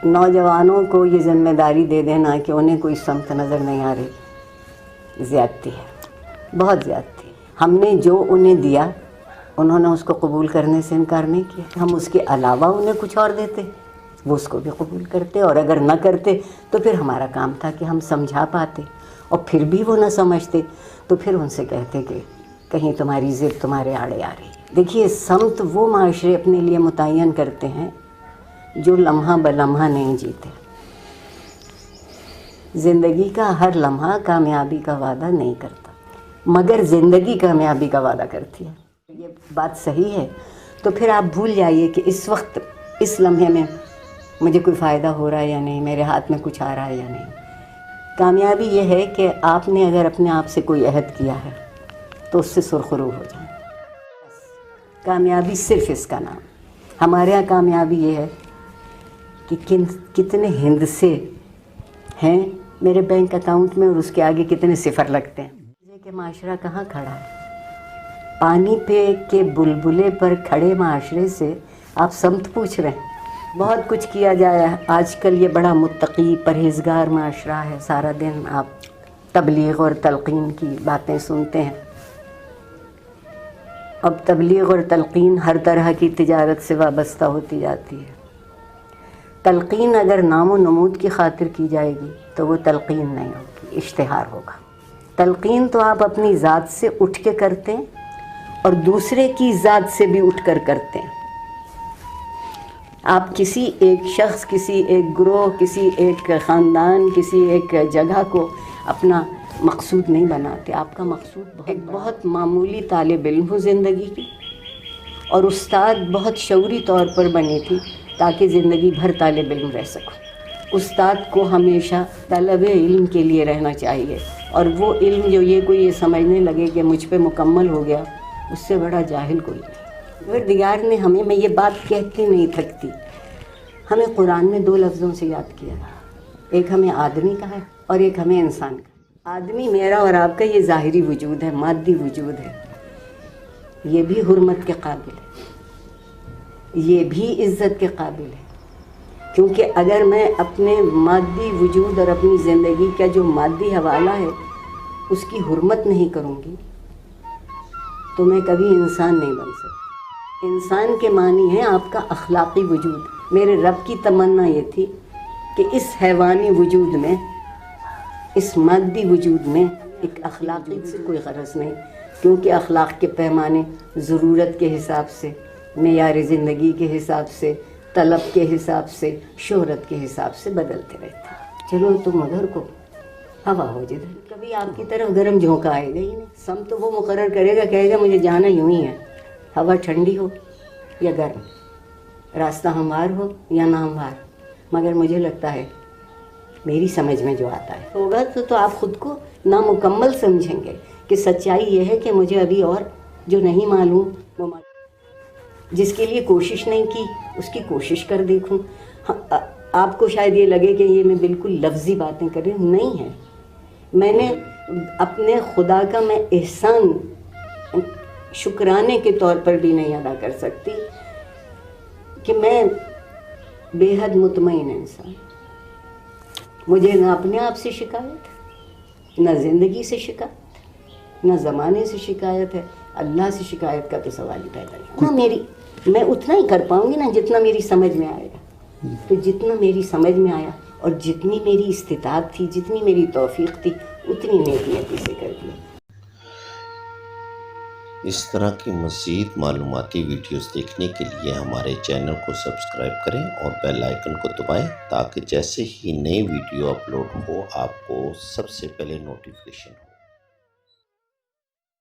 نوجوانوں کو یہ ذمہ داری دے دینا کہ انہیں کوئی سمت نظر نہیں آ رہی، زیادتی ہے، بہت زیادتی ہے۔ ہم نے جو انہیں دیا انہوں نے اس کو قبول کرنے سے انکار نہیں کیا، ہم اس کے علاوہ انہیں کچھ اور دیتے وہ اس کو بھی قبول کرتے، اور اگر نہ کرتے تو پھر ہمارا کام تھا کہ ہم سمجھا پاتے، اور پھر بھی وہ نہ سمجھتے تو پھر ان سے کہتے کہ کہیں تمہاری ضد تمہارے آڑے آ رہی۔ دیکھیے، سمت وہ معاشرے اپنے لیے متعین کرتے ہیں جو لمحہ بلمحہ نہیں جیتے۔ زندگی کا ہر لمحہ کامیابی کا وعدہ نہیں کرتا، مگر زندگی کامیابی کا وعدہ کرتی ہے۔ یہ بات صحیح ہے تو پھر آپ بھول جائیے کہ اس وقت اس لمحے میں مجھے کوئی فائدہ ہو رہا ہے یا نہیں، میرے ہاتھ میں کچھ آ رہا ہے یا نہیں۔ کامیابی یہ ہے کہ آپ نے اگر اپنے آپ سے کوئی عہد کیا ہے تو اس سے سرخرو ہو جائیں۔ کامیابی صرف اس کا نام۔ ہمارے یہاں کامیابی یہ ہے کہ کتنے ہندسے ہیں میرے بینک اکاؤنٹ میں اور اس کے آگے کتنے صفر لگتے ہیں۔ کہ معاشرہ کہاں کھڑا ہے؟ پانی پہ کے بلبلے پر کھڑے معاشرے سے آپ سمت پوچھ رہے ہیں۔ بہت کچھ کیا جایا ہے، آج کل یہ بڑا متقی پرہیزگار معاشرہ ہے، سارا دن آپ تبلیغ اور تلقین کی باتیں سنتے ہیں۔ اب تبلیغ اور تلقین ہر طرح کی تجارت سے وابستہ ہوتی جاتی ہے۔ تلقین اگر نام و نمود کی خاطر کی جائے گی تو وہ تلقین نہیں ہوگی، اشتہار ہوگا۔ تلقین تو آپ اپنی ذات سے اٹھ کے کرتے ہیں اور دوسرے کی ذات سے بھی اٹھ کر کرتے ہیں۔ آپ کسی ایک شخص، کسی ایک گروہ، کسی ایک خاندان، کسی ایک جگہ کو اپنا مقصود نہیں بناتے۔ آپ کا مقصود ایک بہت معمولی طالب علم ہو زندگی کی، اور استاد بہت شعوری طور پر بنی تھی تاکہ زندگی بھر طالب علم رہ سکو۔ استاد کو ہمیشہ طلب علم کے لیے رہنا چاہیے، اور وہ علم جو یہ کوئی یہ سمجھنے لگے کہ مجھ پہ مکمل ہو گیا، اس سے بڑا جاہل کوئی نہیں۔ پروردگار نے ہمیں، میں یہ بات کہتی نہیں تھکتی، ہمیں قرآن میں 2 لفظوں سے یاد کیا ہے، ایک ہمیں آدمی کا ہے اور ایک ہمیں انسان کا۔ آدمی میرا اور آپ کا یہ ظاہری وجود ہے، مادی وجود ہے، یہ بھی حرمت کے قابل ہے، یہ بھی عزت کے قابل ہے، کیونکہ اگر میں اپنے مادی وجود اور اپنی زندگی کا جو مادی حوالہ ہے اس کی حرمت نہیں کروں گی تو میں کبھی انسان نہیں بن سکتی۔ انسان کے معنی ہے آپ کا اخلاقی وجود۔ میرے رب کی تمنا یہ تھی کہ اس حیوانی وجود میں، اس مادی وجود میں ایک اخلاقی سے کوئی غرض نہیں، کیونکہ اخلاق کے پیمانے ضرورت کے حساب سے، معیار زندگی کے حساب سے، طلب کے حساب سے، شہرت کے حساب سے بدلتے رہتے ہیں۔ چلو تم ادھر کو، ہوا ہو جدھر، کبھی آپ کی طرف گرم جھونکا آئے گا ہی نہیں۔ سمت تو وہ مقرر کرے گا، کہے گا مجھے جانا یوں ہی ہے، ہوا ٹھنڈی ہو یا گرم، راستہ ہموار ہو یا ناہموار، مگر مجھے لگتا ہے میری سمجھ میں جو آتا ہے ہوگا تو آپ خود کو نامکمل سمجھیں گے کہ سچائی یہ ہے کہ مجھے ابھی اور جو نہیں معلوم، وہ جس کے لیے کوشش نہیں کی اس کی کوشش کر دیکھوں۔ آپ کو شاید یہ لگے کہ یہ میں بالکل لفظی باتیں کر رہی ہوں، نہیں ہے۔ میں نے اپنے خدا کا میں احسان شکرانے کے طور پر بھی نہیں ادا کر سکتی کہ میں بے حد مطمئن انسان، مجھے نہ اپنے آپ سے شکایت، نہ زندگی سے شکایت، نہ زمانے سے شکایت ہے، اللہ سے شکایت کا تو سوال ہی پیدا نہیں۔ نہ میری، میں اتنا ہی کر پاؤں گی نا جتنا میری سمجھ میں آئے گا، تو جتنا میری سمجھ میں آیا اور جتنی میری استطاعت تھی، جتنی میری توفیق تھی، اتنی نیکی سے کر دیا۔ اس طرح کی مزید معلوماتی ویڈیوز دیکھنے کے لیے ہمارے چینل کو سبسکرائب کریں اور بیل آئیکن کو دبائیں تاکہ جیسے ہی نئی ویڈیو اپلوڈ ہو آپ کو سب سے پہلے نوٹیفیکیشن ہو۔